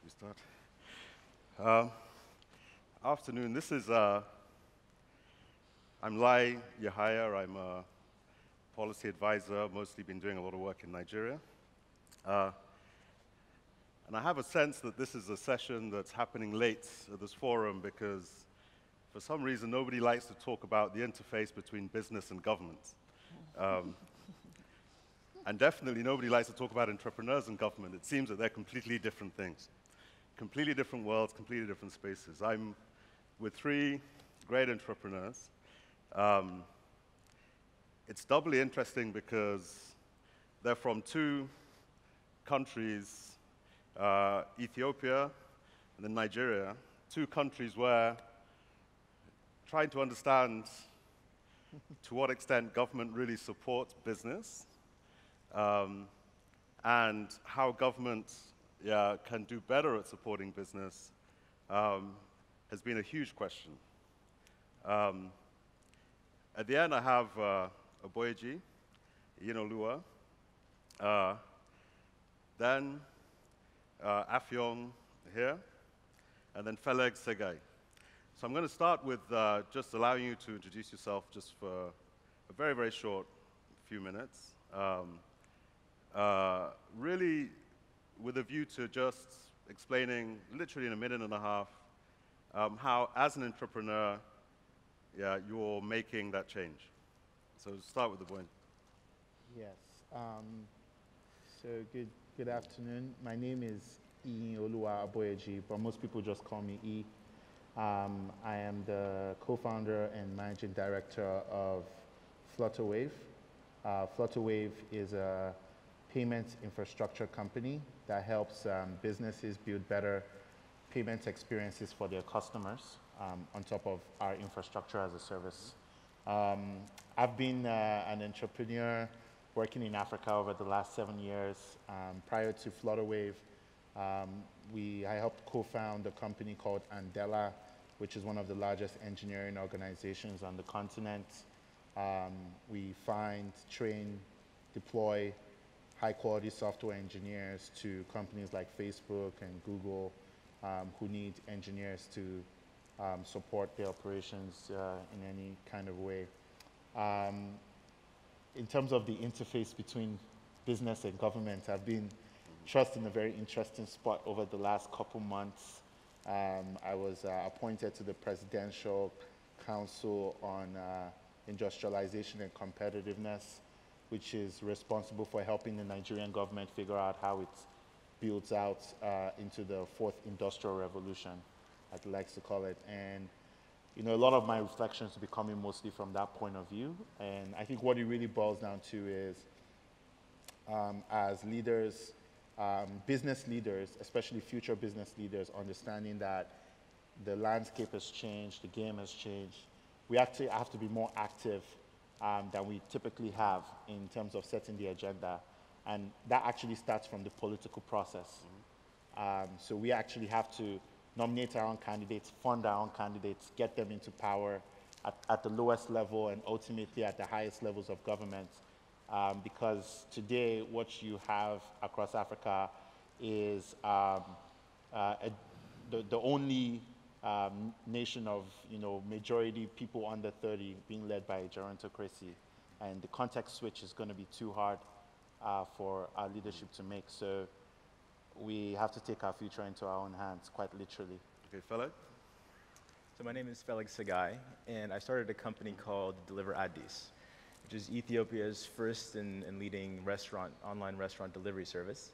We start. Afternoon. I'm Yahaya. I'm a policy advisor, mostly been doing a lot of work in Nigeria. And I have a sense that this is a session that's happening late at this forum because for some reason nobody likes to talk about the interface between business and government. And definitely nobody likes to talk about entrepreneurs and government. It seems that they're completely different things. Completely different worlds, completely different spaces. I'm with three great entrepreneurs. It's doubly interesting because they're from two countries, Ethiopia and then Nigeria, two countries where trying to understand to what extent government really supports business and how government can do better at supporting business has been a huge question. At the end, I have Aboyeji, Iyinoluwa, then Affiong here, and then Feleg, Tsegaye. So I'm going to start with just allowing you to introduce yourself just for a very, very short few minutes. Really with a view to just explaining, literally in a minute and a half, how, as an entrepreneur, you're making that change. So start with the point. Yes. So good afternoon. My name is Iyinoluwa Aboyeji, but most people just call me E. I am the co-founder and managing director of Flutterwave. Flutterwave is a payment infrastructure company that helps businesses build better payment experiences for their customers on top of our infrastructure as a service. I've been an entrepreneur working in Africa over the last 7 years. Prior to Flutterwave, I helped co-found a company called Andela, which is one of the largest engineering organizations on the continent. We find, train, deploy high-quality software engineers to companies like Facebook and Google who need engineers to support their operations in any kind of way. In terms of the interface between business and government, I've been thrust in a very interesting spot over the last couple months. I was appointed to the Presidential Council on Industrialization and Competitiveness, which is responsible for helping the Nigerian government figure out how it builds out into the fourth industrial revolution, as it likes to call it. And a lot of my reflections will be coming mostly from that point of view. And I think what it really boils down to is, as leaders, business leaders, especially future business leaders, understanding that the landscape has changed, the game has changed. We actually have to be more active than we typically have in terms of setting the agenda. And that actually starts from the political process. So we actually have to nominate our own candidates, fund our own candidates, get them into power at the lowest level and ultimately at the highest levels of government. Because today what you have across Africa is the only nation of majority people under 30 being led by a gerontocracy, and the context switch is going to be too hard for our leadership to make. So we have to take our future into our own hands, quite literally. Okay, Feleg? So my name is Feleg Tsegaye, and I started a company called Deliver Addis, which is Ethiopia's first and leading online restaurant delivery service.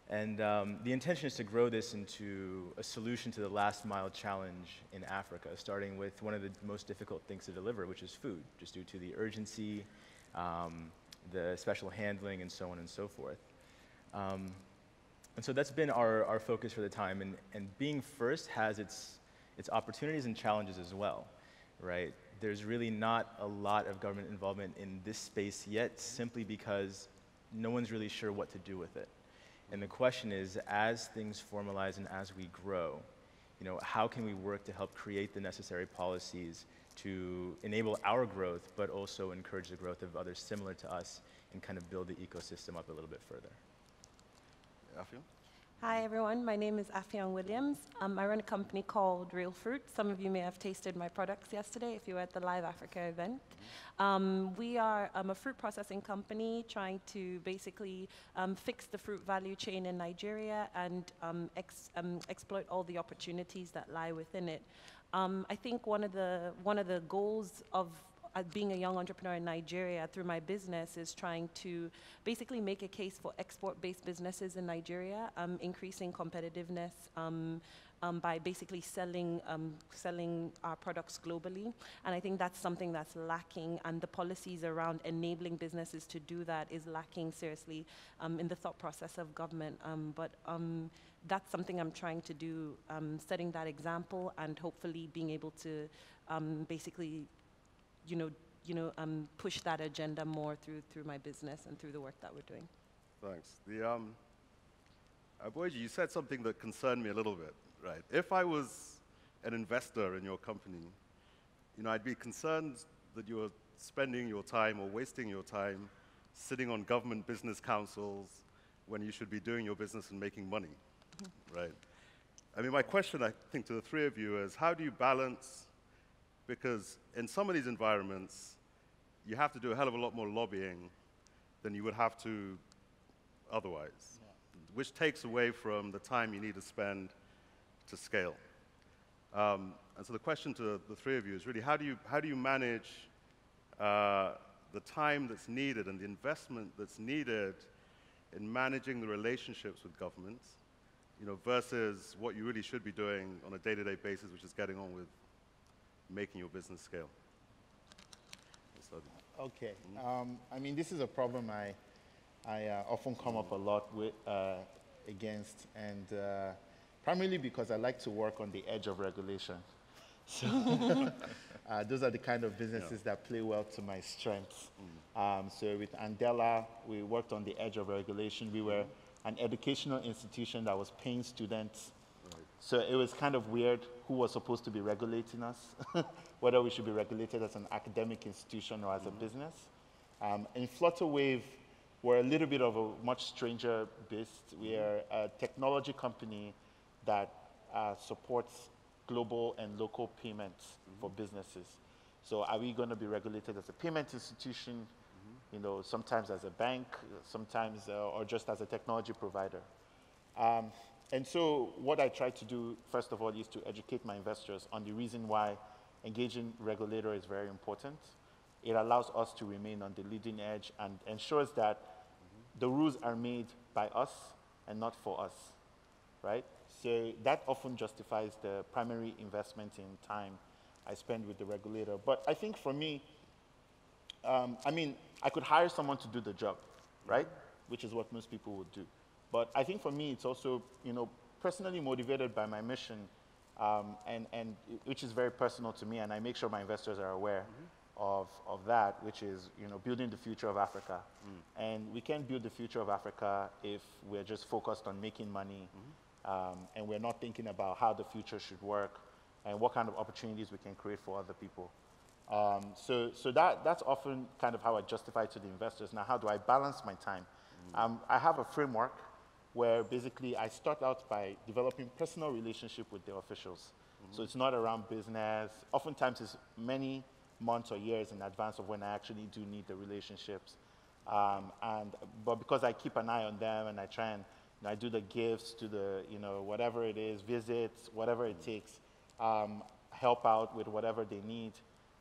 And the intention is to grow this into a solution to the last mile challenge in Africa, starting with one of the most difficult things to deliver, which is food, just due to the urgency, the special handling, and so on and so forth. And so that's been our focus for the time, and being first has its opportunities and challenges as well, right? There's really not a lot of government involvement in this space yet, simply because no one's really sure what to do with it. And the question is, as things formalize and as we grow, how can we work to help create the necessary policies to enable our growth, but also encourage the growth of others similar to us and kind of build the ecosystem up a little bit further? Affiong? Hi everyone, my name is Affiong Williams. I run a company called Real Fruit. Some of you may have tasted my products yesterday if you were at the Live Africa event. We are a fruit processing company trying to basically fix the fruit value chain in Nigeria and exploit all the opportunities that lie within it. I think one of the goals of being a young entrepreneur in Nigeria through my business is trying to basically make a case for export-based businesses in Nigeria, increasing competitiveness by basically selling our products globally. And I think that's something that's lacking, and the policies around enabling businesses to do that is lacking seriously in the thought process of government. But that's something I'm trying to do, setting that example and hopefully being able to basically push that agenda more through my business and through the work that we're doing. Thanks. Aboyeji, you said something that concerned me a little bit, right? If I was an investor in your company, I'd be concerned that you were spending your time or wasting your time sitting on government business councils when you should be doing your business and making money, right? I mean, my question, I think, to the three of you is, how do you balance? Because in some of these environments, you have to do a hell of a lot more lobbying than you would have to otherwise, which takes away from the time you need to spend to scale. And so the question to the three of you is really, how do you manage the time that's needed and the investment that's needed in managing the relationships with governments, versus what you really should be doing on a day-to-day basis, which is getting on with making your business scale? Okay. I mean, this is a problem I often come up a lot with, against, and primarily because I like to work on the edge of regulation. So those are the kind of businesses that play well to my strengths. So with Andela, we worked on the edge of regulation. We were an educational institution that was paying students. So it was kind of weird who was supposed to be regulating us, whether we should be regulated as an academic institution or as a business. In Flutterwave, we're a little bit of a much stranger beast. We are a technology company that supports global and local payments for businesses. So are we going to be regulated as a payment institution, sometimes as a bank, sometimes, or just as a technology provider? And so what I try to do, first of all, is to educate my investors on the reason why engaging regulator is very important. It allows us to remain on the leading edge and ensures that the rules are made by us and not for us, right? So that often justifies the primary investment in time I spend with the regulator. But I think for me, I could hire someone to do the job, right? Which is what most people would do. But I think for me, it's also, personally motivated by my mission, and which is very personal to me, and I make sure my investors are aware of that, which is, building the future of Africa. And we can't build the future of Africa if we're just focused on making money, and we're not thinking about how the future should work and what kind of opportunities we can create for other people. So that's often kind of how I justify to the investors. Now, how do I balance my time? I have a framework where basically I start out by developing personal relationship with the officials. So it's not around business. Oftentimes it's many months or years in advance of when I actually do need the relationships. But because I keep an eye on them and I try and I do the gifts, do the, whatever it is, visits, whatever it takes, help out with whatever they need.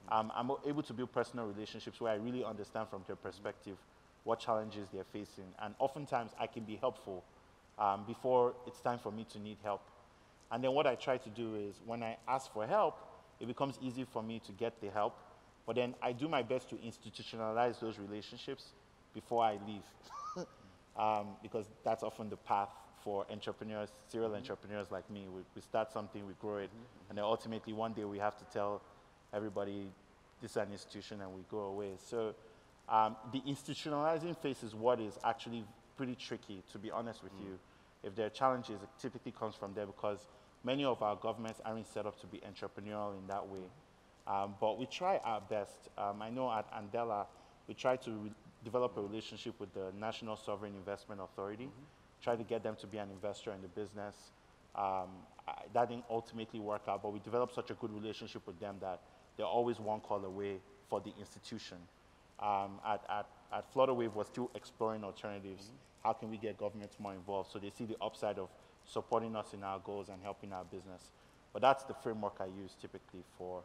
I'm able to build personal relationships where I really understand from their perspective what challenges they're facing. And oftentimes I can be helpful before it's time for me to need help. And then what I try to do is when I ask for help, it becomes easy for me to get the help. But then I do my best to institutionalize those relationships before I leave. Because that's often the path for entrepreneurs, serial entrepreneurs like me. We start something, we grow it, and then ultimately one day we have to tell everybody this is an institution and we go away. So the institutionalizing phase is what is actually pretty tricky, to be honest with you. If there are challenges, it typically comes from there because many of our governments aren't set up to be entrepreneurial in that way. But we try our best. I know at Andela, we try to develop a relationship with the National Sovereign Investment Authority, try to get them to be an investor in the business. That didn't ultimately work out, but we developed such a good relationship with them that they're always one call away for the institution. At Flutterwave, we're still exploring alternatives. How can we get governments more involved so they see the upside of supporting us in our goals and helping our business? But that's the framework I use typically for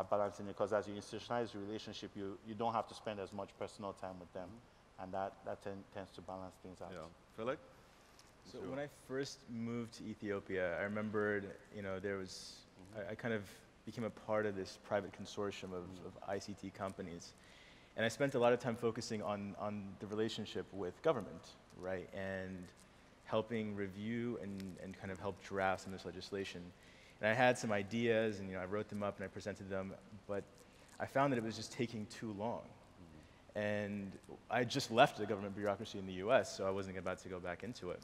balancing it, because as you institutionalize the relationship, you don't have to spend as much personal time with them, and that tends to balance things out. Yeah. Feleg? So when I first moved to Ethiopia, I remembered, there was, I kind of became a part of this private consortium of ICT companies. And I spent a lot of time focusing on the relationship with government, right? And helping review and kind of help draft some of this legislation. And I had some ideas, and I wrote them up and I presented them, but I found that it was just taking too long. And I just left the government bureaucracy in the US, so I wasn't about to go back into it.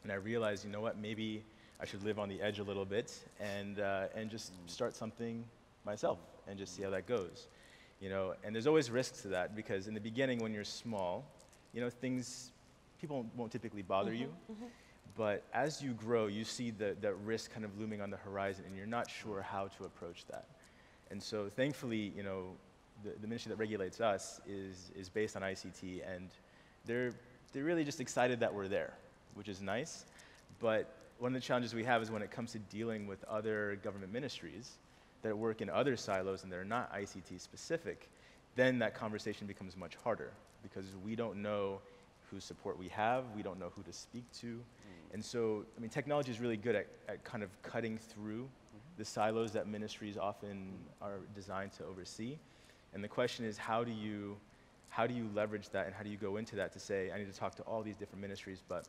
And I realized, maybe I should live on the edge a little bit and just start something myself and just see how that goes. And there's always risks to that, because in the beginning when you're small, people won't typically bother you. But as you grow, you see that risk kind of looming on the horizon, and you're not sure how to approach that. And so thankfully, the ministry that regulates us is based on ICT, and they're really just excited that we're there, which is nice. But one of the challenges we have is when it comes to dealing with other government ministries that work in other silos and they're not ICT specific, then that conversation becomes much harder, because we don't know whose support we have, we don't know who to speak to. And so, technology is really good at kind of cutting through the silos that ministries often are designed to oversee. And the question is, how do you leverage that, and how do you go into that to say, I need to talk to all these different ministries, but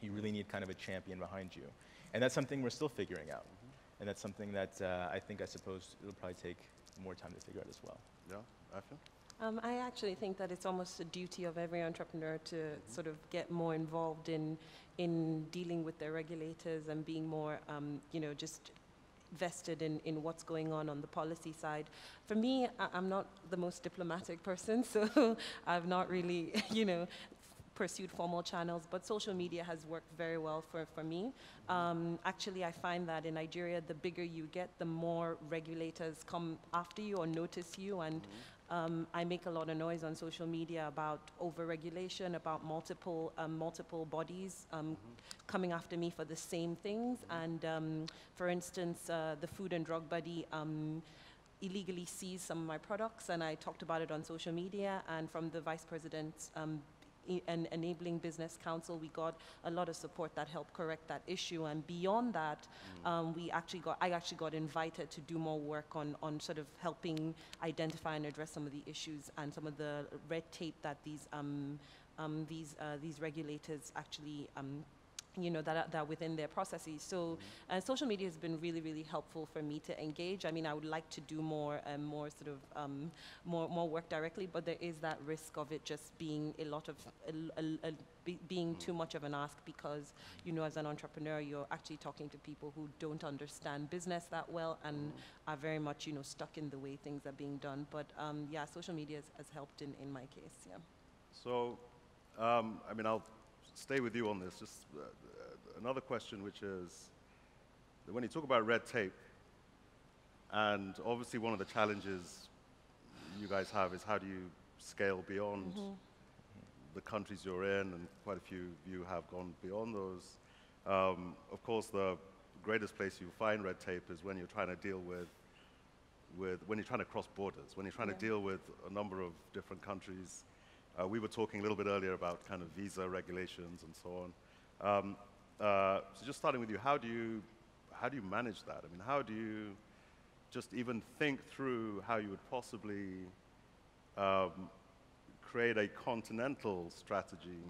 you really need kind of a champion behind you. And that's something we're still figuring out. And that's something that I suppose it'll probably take more time to figure out as well. Yeah, Affiong? I actually think that it's almost a duty of every entrepreneur to sort of get more involved in dealing with their regulators and being more, just vested in what's going on the policy side. For me, I'm not the most diplomatic person, so I've not really, pursued formal channels, but social media has worked very well for me. Actually, I find that in Nigeria, the bigger you get, the more regulators come after you or notice you, and I make a lot of noise on social media about over-regulation, about multiple bodies coming after me for the same things. And for instance, the Food and Drug Body illegally seized some of my products, and I talked about it on social media, and from the Vice President's and Enabling Business Council, we got a lot of support that helped correct that issue. And beyond that, I actually got invited to do more work on sort of helping identify and address some of the issues and some of the red tape that these regulators actually that are within their processes. So social media has been really, really helpful for me to engage. I would like to do more work directly, but there is that risk of it just being being too much of an ask, because, as an entrepreneur, you're actually talking to people who don't understand business that well and are very much, stuck in the way things are being done. But yeah, social media has helped in my case, yeah. So, I'll stay with you on this. Just another question, which is, when you talk about red tape, and obviously one of the challenges you guys have is how do you scale beyond the countries you're in, and quite a few of you have gone beyond those. Of course, the greatest place you find red tape is when you're trying to deal with when you're trying to cross borders, when you're trying to deal with a number of different countries. We were talking a little bit earlier about kind of visa regulations and so on. So just starting with you, how do you manage that? How do you just even think through how you would possibly create a continental strategy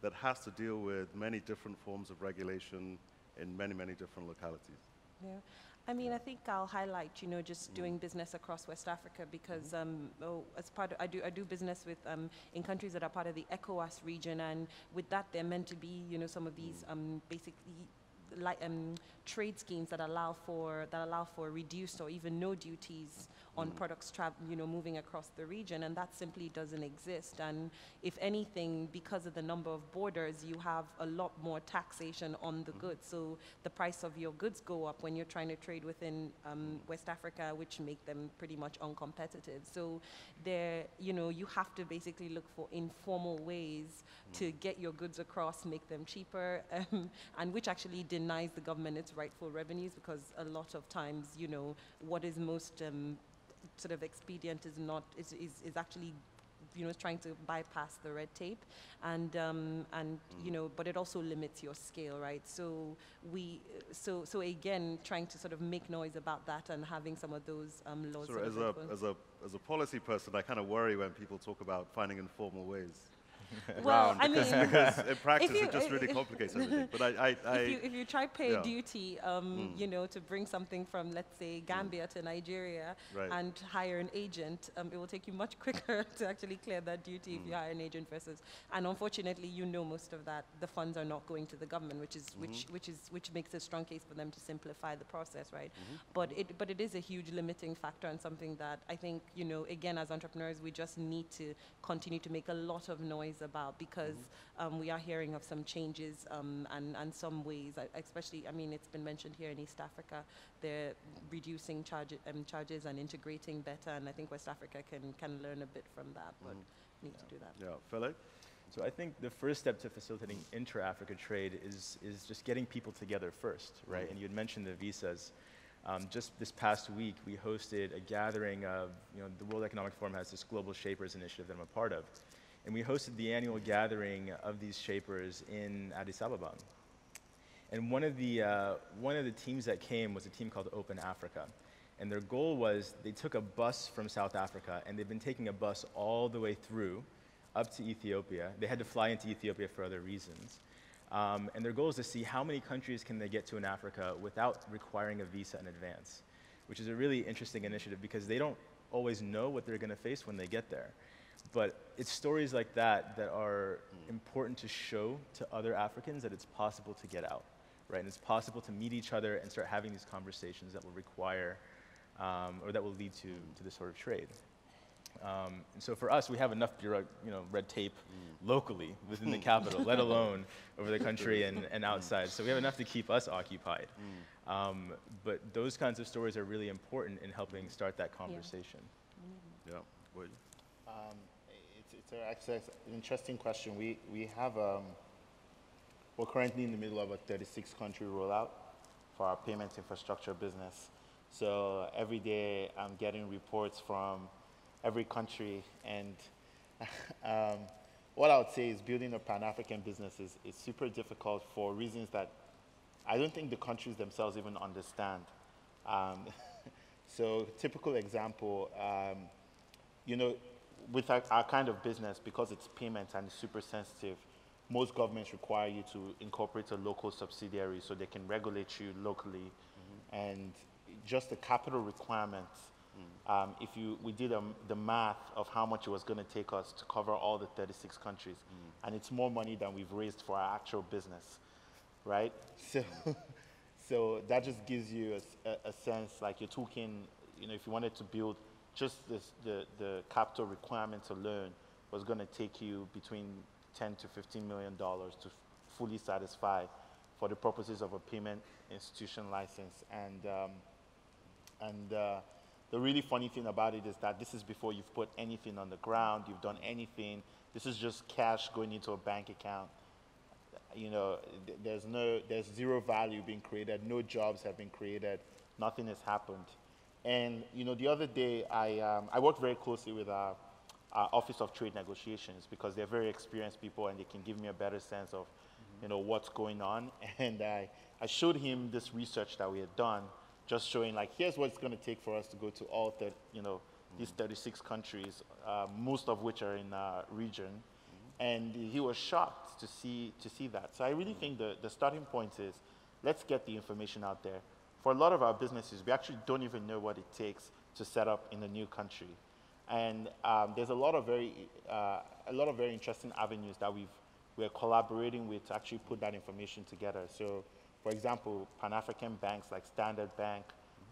that has to deal with many different forms of regulation in many, many different localities? Yeah. I think I'll highlight, just doing business across West Africa, because as part of, I do business with in countries that are part of the ECOWAS region, and with that, they're meant to be, some of these basically trade schemes that allow for reduced or even no duties on products moving across the region, and that simply doesn't exist. And if anything, because of the number of borders, you have a lot more taxation on the goods. So the price of your goods go up when you're trying to trade within West Africa, which make them pretty much uncompetitive. So there, you have to basically look for informal ways to get your goods across, make them cheaper, and which actually denies the government its rightful revenues, because a lot of times, what is most sort of expedient is actually trying to bypass the red tape, and but it also limits your scale, right? So so again, trying to sort of make noise about that and having some of those laws. So as a policy person, I kind of worry when people talk about finding informal ways. Well, I mean, because in practice it just really complicates everything. But if you try pay a duty, to bring something from, let's say, Gambia to Nigeria, and hire an agent, it will take you much quicker to actually clear that duty if you hire an agent versus. And unfortunately, most of that the funds are not going to the government, which makes a strong case for them to simplify the process, right? But it is a huge limiting factor, and something that I think again, as entrepreneurs, we just need to continue to make a lot of noise about, because we are hearing of some changes and some ways, especially, I mean, it's been mentioned here in East Africa, they're reducing charges and integrating better, and I think West Africa can learn a bit from that, but need to do that. Yeah, Feleg? So I think the first step to facilitating intra-Africa trade is just getting people together first, right? And you had mentioned the visas. Just this past week, we hosted a gathering of, the World Economic Forum has this Global Shapers initiative that I'm a part of. And we hosted the annual gathering of these shapers in Addis Ababa. And one of the teams that came was a team called Open Africa. And their goal was, they took a bus from South Africa, and they've been taking a bus all the way through up to Ethiopia. They had to fly into Ethiopia for other reasons. And their goal is to see how many countries can they get to in Africa without requiring a visa in advance, which is a really interesting initiative, because they don't always know what they're going to face when they get there. But it's stories like that that are important to show to other Africans that it's possible to get out, right? And it's possible to meet each other and start having these conversations that will require, or that will lead to this sort of trade. And so for us, we have enough red tape locally within the capital, let alone over the country and outside. So we have enough to keep us occupied. But those kinds of stories are really important in helping start that conversation. Yeah. It's an interesting question. We have, we're currently in the middle of a 36-country rollout for our payments infrastructure business. So every day I'm getting reports from every country, and what I would say is building a Pan-African business is super difficult for reasons that I don't think the countries themselves even understand. So typical example, with our kind of business, because it's payments and it's super sensitive, most governments require you to incorporate a local subsidiary so they can regulate you locally. And just the capital requirements, we did the math of how much it was going to take us to cover all the 36 countries, and it's more money than we've raised for our actual business, right? So that just gives you a sense, like you're talking, if you wanted to build just the capital requirements alone was going to take you between $10 to $15 million to fully satisfy for the purposes of a payment institution license. And the really funny thing about it is that this is before you've put anything on the ground, you've done anything. This is just cash going into a bank account. There's zero value being created, no jobs have been created, nothing has happened. And the other day, I worked very closely with our Office of Trade Negotiations, because they're very experienced people and they can give me a better sense of what's going on. And I showed him this research that we had done, just showing like, here's what it's going to take for us to go to all these 36 countries, most of which are in our region. And he was shocked to see that. So I really think the starting point is, let's get the information out there. For a lot of our businesses, we actually don't even know what it takes to set up in a new country. And there's a lot of very interesting avenues that we're collaborating with to actually put that information together. So, for example, Pan-African banks like Standard Bank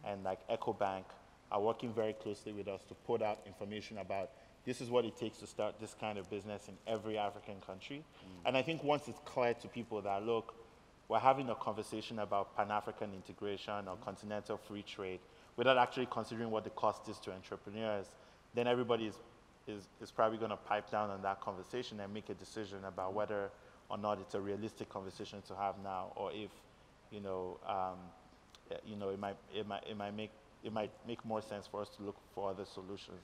and like EcoBank are working very closely with us to put out information about this is what it takes to start this kind of business in every African country. And I think once it's clear to people that, look, we're having a conversation about Pan-African integration or continental free trade without actually considering what the cost is to entrepreneurs, then everybody is probably going to pipe down on that conversation and make a decision about whether or not it's a realistic conversation to have now, or if, it might make more sense for us to look for other solutions.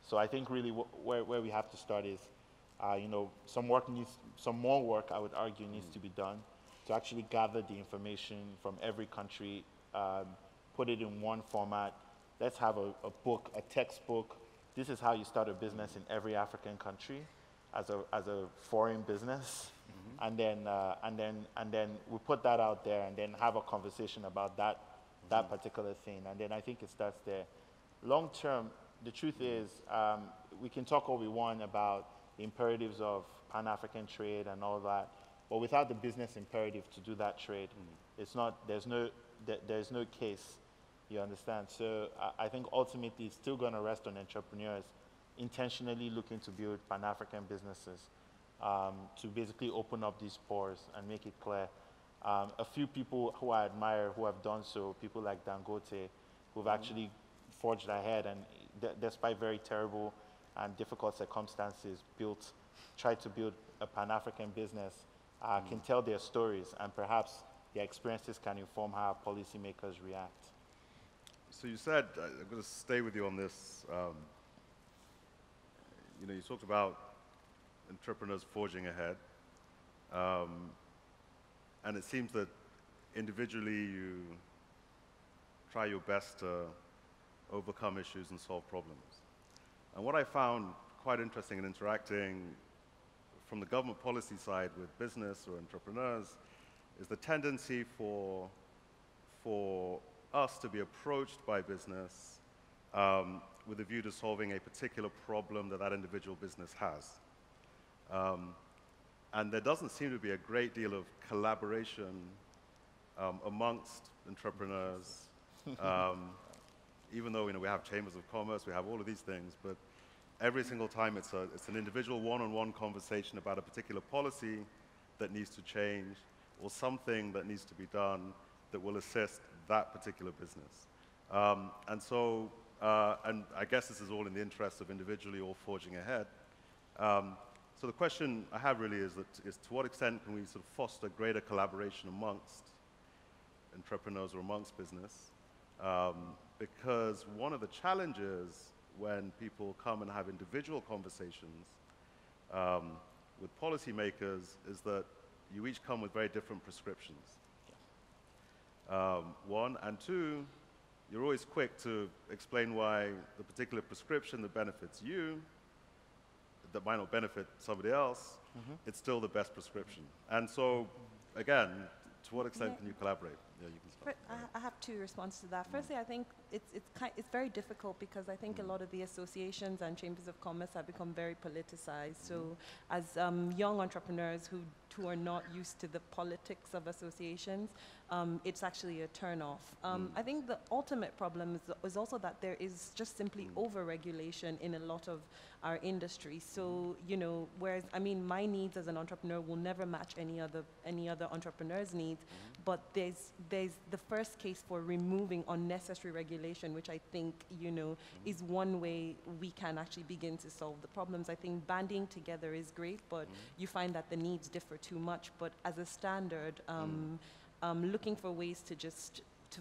So I think really where we have to start is, some more work, I would argue, needs to be done to actually gather the information from every country, put it in one format. Let's have a book, a textbook. This is how you start a business in every African country as a foreign business. And then we put that out there and then have a conversation about that particular thing. And then I think it starts there. Long term, the truth is, we can talk all we want about the imperatives of Pan-African trade and all that, but without the business imperative to do that trade, there's no case, you understand? So I think ultimately it's still going to rest on entrepreneurs intentionally looking to build Pan-African businesses, to basically open up these pores and make it clear. A few people who I admire who have done so, people like Dangote, who've actually forged ahead and despite very terrible and difficult circumstances, tried to build a Pan-African business, can tell their stories, and perhaps their experiences can inform how policymakers react. So you said, I'm going to stay with you on this, you talked about entrepreneurs forging ahead, and it seems that individually you try your best to overcome issues and solve problems. And what I found quite interesting in interacting from the government policy side with business or entrepreneurs is the tendency for us to be approached by business with a view to solving a particular problem that individual business has. And there doesn't seem to be a great deal of collaboration amongst entrepreneurs, even though we have chambers of commerce, we have all of these things, but every single time it's an individual one-on-one conversation about a particular policy that needs to change or something that needs to be done that will assist that particular business. And I guess this is all in the interest of individually all forging ahead. So the question I have really is to what extent can we sort of foster greater collaboration amongst entrepreneurs or amongst business? Because one of the challenges when people come and have individual conversations with policymakers is that you each come with very different prescriptions. One, and two, you're always quick to explain why the particular prescription that benefits you, that might not benefit somebody else, it's still the best prescription. And so, again, to what extent can you collaborate? Yeah, you can start. I have two responses to that. Firstly, I think it's very difficult because I think a lot of the associations and chambers of commerce have become very politicized. So as young entrepreneurs who are not used to the politics of associations, it's actually a turn-off. I think the ultimate problem is also that there is just simply over-regulation in a lot of our industry. So, whereas, my needs as an entrepreneur will never match any other entrepreneur's needs, but there's the first case for removing unnecessary regulation, which I think, is one way we can actually begin to solve the problems. I think banding together is great, but you find that the needs differ too much. But as a standard, looking for ways to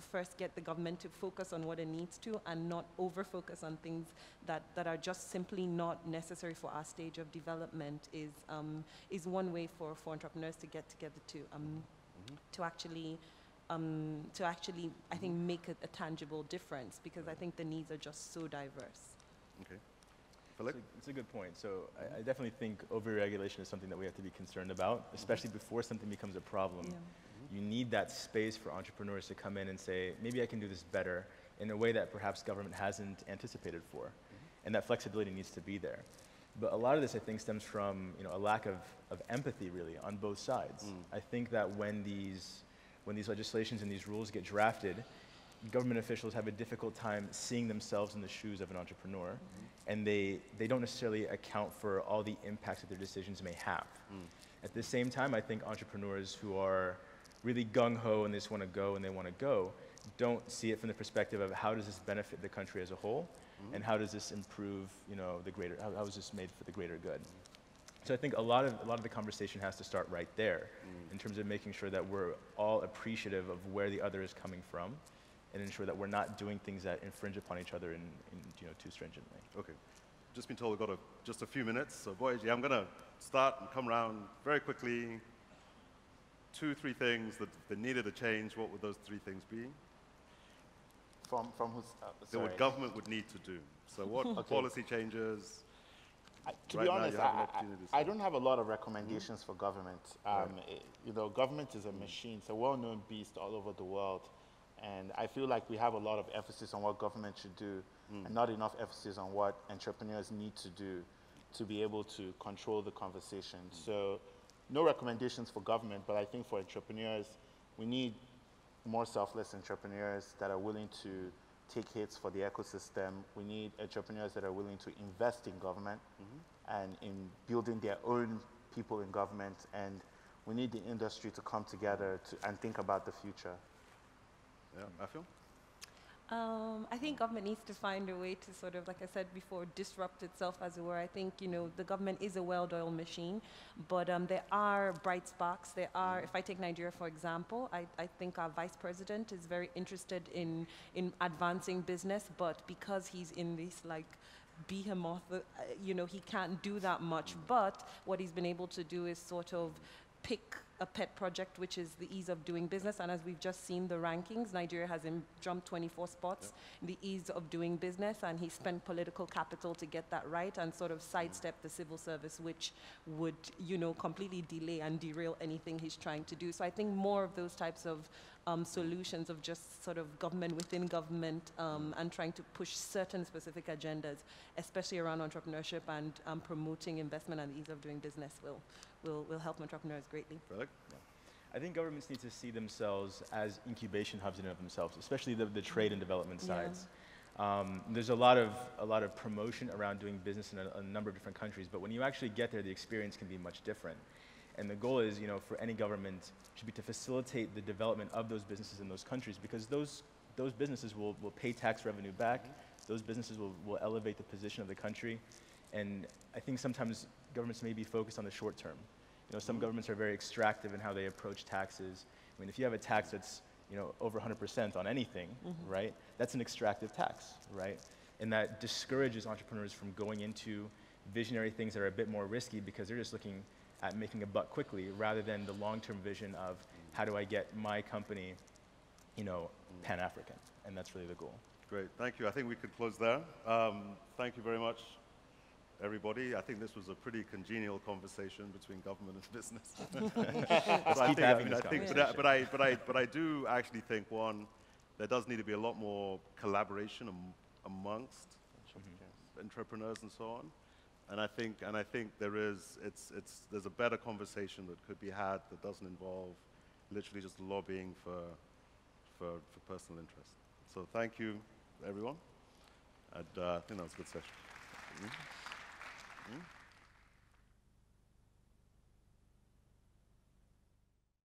first get the government to focus on what it needs to and not over-focus on things that are just simply not necessary for our stage of development is one way for entrepreneurs to get together to actually, I think, make a tangible difference, because I think the needs are just so diverse. Okay. Feleg? It's a good point. So I definitely think over-regulation is something that we have to be concerned about, especially before something becomes a problem. Yeah. You need that space for entrepreneurs to come in and say, maybe I can do this better in a way that perhaps government hasn't anticipated for. And that flexibility needs to be there. But a lot of this, I think, stems from a lack of empathy, really, on both sides. I think that when these legislations and these rules get drafted, government officials have a difficult time seeing themselves in the shoes of an entrepreneur, and they don't necessarily account for all the impacts that their decisions may have. At the same time, I think entrepreneurs who are really gung-ho and they just want to go and they want to go, don't see it from the perspective of how does this benefit the country as a whole, and how does this improve, the greater, how is this made for the greater good? So I think a lot of the conversation has to start right there, in terms of making sure that we're all appreciative of where the other is coming from, and ensure that we're not doing things that infringe upon each other too stringently. Okay, just been told we've got just a few minutes, so Aboyeji, I'm going to start and come around very quickly. 2, 3 things that needed a change. What would those 3 things be? From whose? That what government would need to do. So what policy changes? To be honest, I don't have a lot of recommendations for government. Government is a machine. It's a well-known beast all over the world. And I feel like we have a lot of emphasis on what government should do, and not enough emphasis on what entrepreneurs need to do to be able to control the conversation. So no recommendations for government, but I think for entrepreneurs, we need more selfless entrepreneurs that are willing to take hits for the ecosystem. We need entrepreneurs that are willing to invest in government and in building their own people in government. And we need the industry to come together and think about the future. Yeah, Affiong? I think government needs to find a way to sort of, like I said before, disrupt itself, as it were. I think, the government is a well-oiled machine, but there are bright sparks. There are, if I take Nigeria, for example, I think our vice president is very interested in advancing business, but because he's in this, behemoth, he can't do that much. But what he's been able to do is sort of pick a pet project, which is the ease of doing business. And as we've just seen the rankings, Nigeria has jumped 24 spots in the ease of doing business, and he spent political capital to get that right and sort of sidestep the civil service, which would, completely delay and derail anything he's trying to do. So I think more of those types of solutions of just sort of government within government and trying to push certain specific agendas, especially around entrepreneurship and promoting investment and the ease of doing business will help entrepreneurs greatly. Feleg? I think governments need to see themselves as incubation hubs in and of themselves, especially the trade and development sides. There's a lot of promotion around doing business in a number of different countries, but when you actually get there, the experience can be much different. And the goal is, for any government, should be to facilitate the development of those businesses in those countries, because those businesses will pay tax revenue back. Those businesses will elevate the position of the country. And I think sometimes governments may be focused on the short term. Some governments are very extractive in how they approach taxes. I mean, if you have a tax that's, over 100% on anything, right, that's an extractive tax, right? And that discourages entrepreneurs from going into visionary things that are a bit more risky, because they're just looking at making a buck quickly, rather than the long-term vision of how do I get my company, Pan-African, and that's really the goal. Great, thank you. I think we could close there. Thank you very much, everybody. I think this was a pretty congenial conversation between government and business. But I do actually think, one, there does need to be a lot more collaboration amongst entrepreneurs and so on. And I think there's a better conversation that could be had that doesn't involve literally just lobbying for personal interest. So thank you, everyone. And I think that was a good session.